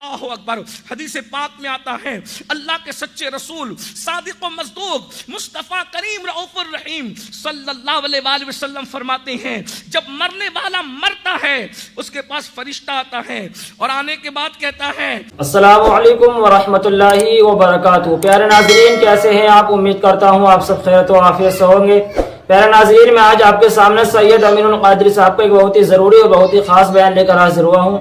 اللہ اکبر۔ حدیث پاک میں آتا ہے اللہ کے سچے رسول صادق و مصدوق مصطفیٰ کریم رؤوف الرحیم صلی اللہ علیہ وآلہ وسلم فرماتے ہیں جب مرنے والا مرتا ہے اس کے پاس فرشتہ آتا ہے اور آنے کے بعد کہتا ہے السلام علیکم ورحمۃ اللہ وبرکاتہ۔ پیارے ناظرین کیسے ہیں آپ؟ امید کرتا ہوں آپ سب خیرت و عافیت سے ہوں گے۔ پیارے ناظرین میں آج آپ کے سامنے سید امین القادری صاحب کا ایک بہت ہی ضروری اور بہت ہی خاص بیان لے کر حاضر ہوا ہوں۔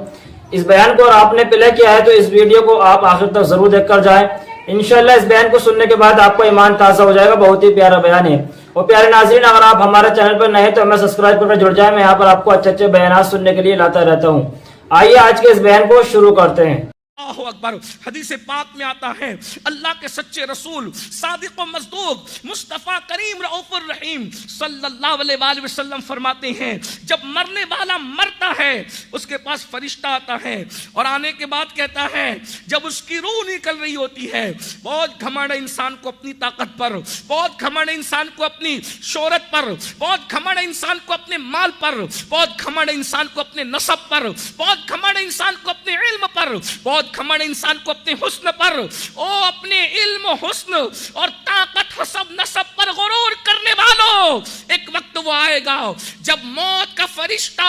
اس بیان کو اور آپ نے پلے کیا ہے تو اس ویڈیو کو آپ آخر تک ضرور دیکھ کر جائیں۔ انشاءاللہ اس بیان کو سننے کے بعد آپ کو ایمان تازہ ہو جائے گا۔ بہت ہی پیارا بیان ہے۔ اور پیارے ناظرین اگر آپ ہمارے چینل پر نئے تو ہمیں سبسکرائب کر کے جڑ جائیں۔ میں یہاں پر آپ کو اچھے اچھے بیانات سننے کے لیے لاتا رہتا ہوں۔ آئیے آج کے اس بیان کو شروع کرتے ہیں۔ اللہ اکبر۔ حدیث پاک میں آتا ہے اللہ کے سچے رسول صادق و مصدوق مصطفیٰ کریم رؤوف الرحیم صلی اللہ علیہ وآلہ وسلم فرماتے ہیں جب مرنے والا مرتا ہے اس کے پاس فرشتہ آتا ہے اور آنے کے بعد کہتا ہے جب اس کی روح نکل رہی ہوتی ہے، بہت گھمنڈ ہے انسان کو اپنی طاقت پر، بہت گھمنڈ ہے انسان کو اپنی شہرت پر، بہت گھمنڈ ہے انسان کو اپنے مال پر، بہت گھمنڈ ہے انسان کو اپنے نسب پر، بہت گھمنڈ ہے انسان کو اپنے علم پر، بہت گھمنڈ انسان کو اپنے حسن پر، او اپنے علم و حسن اور طاقت حسب نسب پر غرور کرنے والوں، ایک وقت وہ آئے گا جب موت کا فرشتہ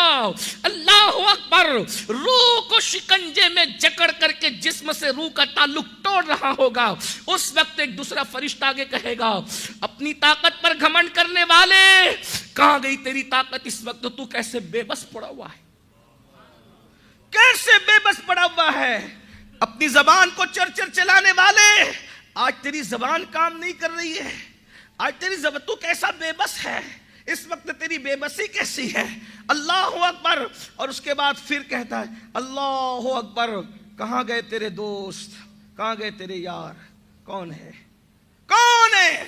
اللہ اکبر روح کو شکنجے میں جکڑ کر کے جسم سے روح کا تعلق توڑ رہا ہوگا۔ اس وقت ایک دوسرا فرشتہ آگے کہے گا اپنی طاقت پر گھمنڈ کرنے والے کہاں گئی تیری طاقت؟ اس وقت تو کیسے بے بس پڑا ہوا ہے، کیسے بے بس پڑا ہوا ہے؟ اپنی زبان کو چرچر چلانے والے آج تیری زبان کام نہیں کر رہی ہے، آج تیری زبان تو کیسا بے بس ہے، اس وقت تیری بے بسی کیسی ہے؟ اللہ اکبر۔ اور اس کے بعد پھر کہتا ہے اللہ اکبر، کہاں گئے تیرے دوست، کہاں گئے تیرے یار؟ کون ہے؟ کون ہے؟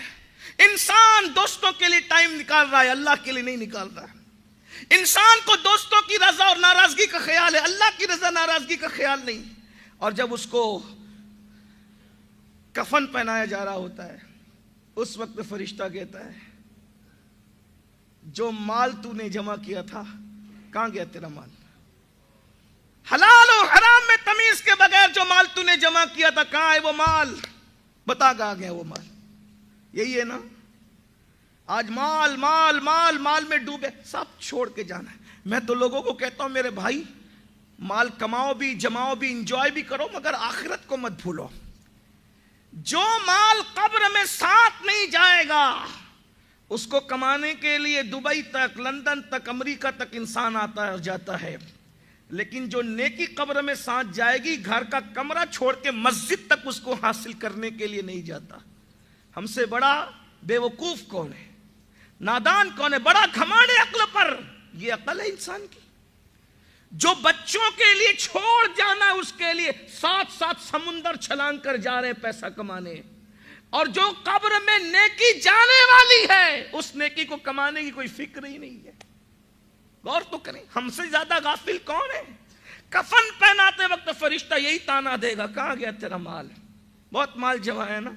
انسان دوستوں کے لیے ٹائم نکال رہا ہے، اللہ کے لیے نہیں نکال رہا ہے۔ انسان کو دوستوں کی رضا اور ناراضگی کا خیال ہے، اللہ کی رضا ناراضگی کا خیال نہیں۔ اور جب اس کو کفن پہنایا جا رہا ہوتا ہے اس وقت فرشتہ کہتا ہے جو مال تو نے جمع کیا تھا کہاں گیا تیرا مال؟ حلال و حرام میں تمیز کے بغیر جو مال تو نے جمع کیا تھا کہاں ہے وہ مال؟ بتا کہاں گیا وہ مال؟ یہی ہے نا آج مال مال مال مال میں ڈوبے، سب چھوڑ کے جانا ہے۔ میں تو لوگوں کو کہتا ہوں میرے بھائی مال کماؤ بھی، جماؤ بھی، انجوائے بھی کرو، مگر آخرت کو مت بھولو۔ جو مال قبر میں ساتھ نہیں جائے گا اس کو کمانے کے لیے دبئی تک، لندن تک، امریکہ تک انسان آتا اور جاتا ہے، لیکن جو نیکی قبر میں ساتھ جائے گی گھر کا کمرہ چھوڑ کے مسجد تک اس کو حاصل کرنے کے لیے نہیں جاتا۔ ہم سے بڑا بے وقوف کون ہے، نادان کون ہے، بڑا گھمنڈ ہے عقل پر؟ یہ عقل ہے انسان کی؟ جو بچوں کے لیے چھوڑ جانا اس کے لیے ساتھ ساتھ سمندر چھلانگ کر جا رہے ہیں پیسہ کمانے، اور جو قبر میں نیکی جانے والی ہے اس نیکی کو کمانے کی کوئی فکر ہی نہیں ہے۔ غور تو کریں، ہم سے زیادہ غافل کون ہے؟ کفن پہناتے وقت فرشتہ یہی تانا دے گا کہاں گیا تیرا مال؟ بہت مال جمع ہے نا،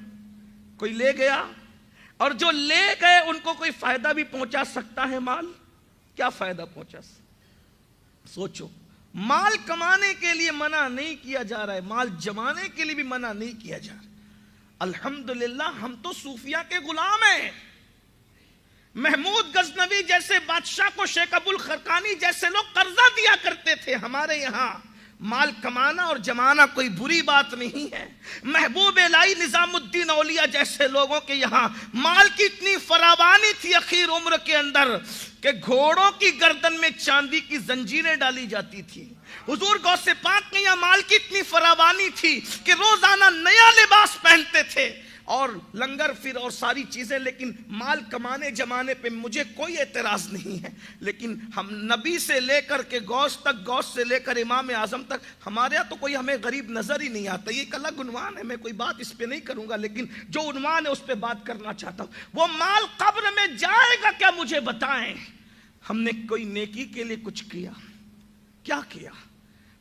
کوئی لے گیا، اور جو لے گئے ان کو کوئی فائدہ بھی پہنچا سکتا ہے مال؟ کیا فائدہ پہنچا سکتا؟ سوچو، مال کمانے کے لیے منع نہیں کیا جا رہا ہے، مال جمانے کے لیے بھی منع نہیں کیا جا رہا۔ الحمدللہ ہم تو صوفیہ کے غلام ہیں۔ محمود غزنوی جیسے بادشاہ کو شیخ ابو الخرقانی جیسے لوگ قرضہ دیا کرتے تھے۔ ہمارے یہاں مال کمانا اور جمانا کوئی بری بات نہیں ہے۔ محبوب الہی نظام الدین اولیاء جیسے لوگوں کے یہاں مال کی اتنی فراوانی تھی اخیر عمر کے اندر کہ گھوڑوں کی گردن میں چاندی کی زنجیریں ڈالی جاتی تھی۔ حضور غوث پاک کے یہاں مال کی اتنی فراوانی تھی کہ روزانہ نیا لباس پہنتے تھے اور لنگر پھر اور ساری چیزیں، لیکن مال کمانے جمانے پہ مجھے کوئی اعتراض نہیں ہے، لیکن ہم نبی سے لے کر کے غوث تک، غوث سے لے کر امام اعظم تک ہمارے یہاں تو کوئی ہمیں غریب نظر ہی نہیں آتا۔ یہ ایک الگ عنوان ہے، میں کوئی بات اس پہ نہیں کروں گا، لیکن جو عنوان ہے اس پہ بات کرنا چاہتا ہوں۔ وہ مال قبر میں جائے گا کیا؟ مجھے بتائیں، ہم نے کوئی نیکی کے لیے کچھ کیا؟ کیا کیا؟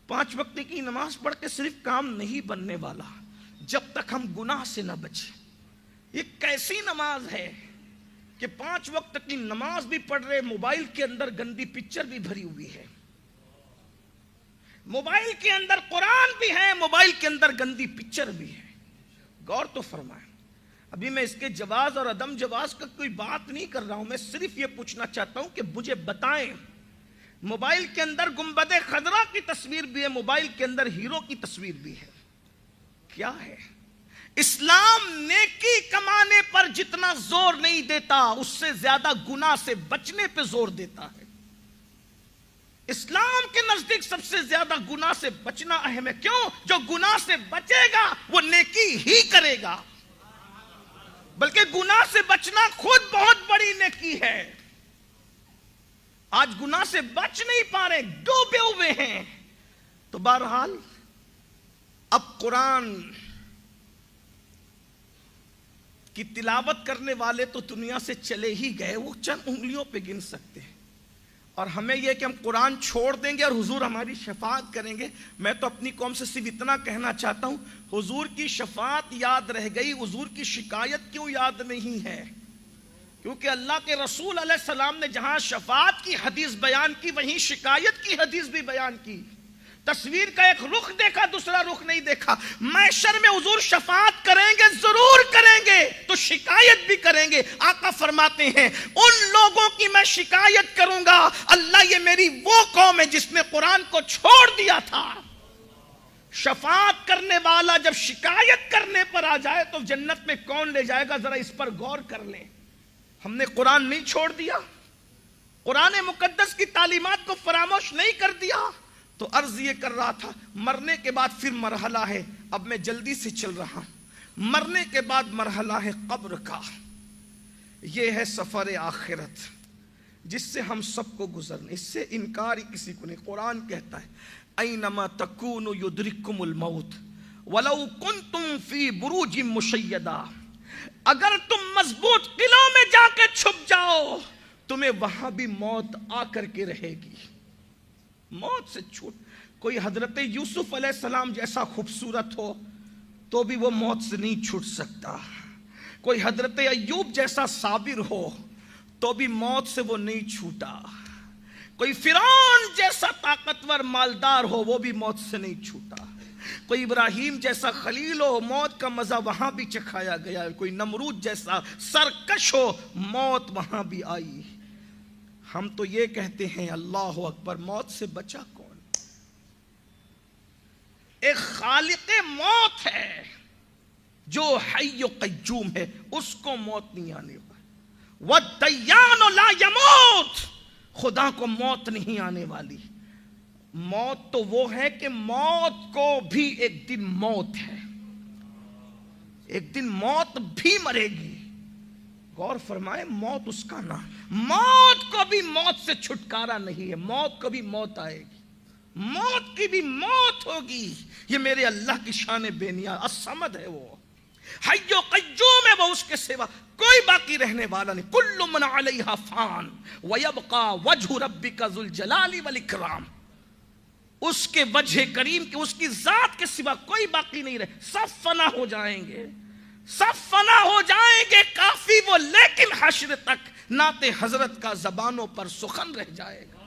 5 وقت کی نماز پڑھ کے صرف کام نہیں بننے والا جب تک ہم گناہ سے نہ بچیں۔ یہ کیسی نماز ہے کہ 5 وقت کی نماز بھی پڑھ رہے، موبائل کے اندر گندی پکچر بھی بھری ہوئی ہے۔ موبائل کے اندر قرآن بھی ہے، موبائل کے اندر گندی پکچر بھی ہے. غور تو فرمائیں. ابھی میں اس کے جواز اور عدم جواز کا کوئی بات نہیں کر رہا ہوں، میں صرف یہ پوچھنا چاہتا ہوں کہ مجھے بتائیں، موبائل کے اندر گنبد خضرا کی تصویر بھی ہے، موبائل کے اندر ہیرو کی تصویر بھی ہے، کیا ہے؟ اسلام نیکی کمانے پر جتنا زور نہیں دیتا، اس سے زیادہ گناہ سے بچنے پہ زور دیتا ہے. اسلام کے نزدیک سب سے زیادہ گناہ سے بچنا اہم ہے. کیوں؟ جو گناہ سے بچے گا وہ نیکی ہی کرے گا، بلکہ گناہ سے بچنا خود بہت بڑی نیکی ہے. آج گناہ سے بچ نہیں پا رہے، ڈوبے ہوئے ہیں. تو بہرحال اب قرآن کی تلاوت کرنے والے تو دنیا سے چلے ہی گئے، وہ چند انگلیوں پہ گن سکتے ہیں. اور ہمیں یہ کہ ہم قرآن چھوڑ دیں گے اور حضور ہماری شفاعت کریں گے. میں تو اپنی قوم سے صرف اتنا کہنا چاہتا ہوں، حضور کی شفاعت یاد رہ گئی، حضور کی شکایت کیوں یاد نہیں ہے؟ کیونکہ اللہ کے رسول علیہ السلام نے جہاں شفاعت کی حدیث بیان کی، وہیں شکایت کی حدیث بھی بیان کی. تصویر کا ایک رخ دیکھا، دوسرا رخ نہیں دیکھا. محشر میں حضور شفاعت کریں گے، ضرور کریں گے، تو شکایت بھی کریں گے. آقا فرماتے ہیں ان لوگوں کی میں شکایت کروں گا، اللہ یہ میری وہ قوم ہے جس نے قرآن کو چھوڑ دیا تھا. شفاعت کرنے والا جب شکایت کرنے پر آ جائے تو جنت میں کون لے جائے گا؟ ذرا اس پر غور کر لیں. ہم نے قرآن نہیں چھوڑ دیا، قرآن مقدس کی تعلیمات کو فراموش نہیں کر دیا. تو عرض یہ کر رہا تھا، مرنے کے بعد پھر مرحلہ ہے. اب میں جلدی سے چل رہا ہوں. مرنے کے بعد مرحلہ ہے قبر کا. یہ ہے سفر آخرت جس سے ہم سب کو گزرنا، اس سے انکار ہی کسی کو نہیں. قرآن کہتا ہے اینما تکونوا یدرککم الموت ولو کنتم فی بروج مشیدہ. اگر تم مضبوط قلعوں میں جا کے چھپ جاؤ، تمہیں وہاں بھی موت آ کر کے رہے گی. موت سے چھوٹ. کوئی حضرت یوسف علیہ السلام جیسا خوبصورت ہو تو بھی وہ موت سے نہیں چھوٹ سکتا. کوئی حضرت ایوب جیسا صابر ہو تو بھی موت سے وہ نہیں چھوٹا. کوئی فرعون جیسا طاقتور مالدار ہو وہ بھی موت سے نہیں چھوٹا. کوئی ابراہیم جیسا خلیل ہو، موت کا مزہ وہاں بھی چکھایا گیا. کوئی نمرود جیسا سرکش ہو، موت وہاں بھی آئی. ہم تو یہ کہتے ہیں اللہ اکبر، موت سے بچا کون؟ ایک خالق موت ہے جو حی و قیوم ہے، اس کو موت نہیں آنے والی. وَالدَّيَّانُ لَا يَمُوتُ، خدا کو موت نہیں آنے والی. موت تو وہ ہے کہ موت کو بھی ایک دن موت ہے، ایک دن موت بھی مرے گی. غور فرمائے، موت اس کا نام. موت کو بھی موت سے چھٹکارا نہیں ہے، موت کو بھی موت آئے گی، موت کی بھی موت ہوگی. یہ میرے اللہ کی شان بے نیاز الصمد ہے، وہ حی و قیوم ہے، وہ اس کے سوا کوئی باقی رہنے والا نہیں. کل من علیہا فان ویبقى وجہ ربک ذو الجلال والاکرام. اس کے وجہ کریم کے، اس کی ذات کے سوا کوئی باقی نہیں رہے. سب فنا ہو جائیں گے، سب فنا ہو جائیں گے، کافی وہ، لیکن حشر تک نعت حضرت کا زبانوں پر سخن رہ جائے گا.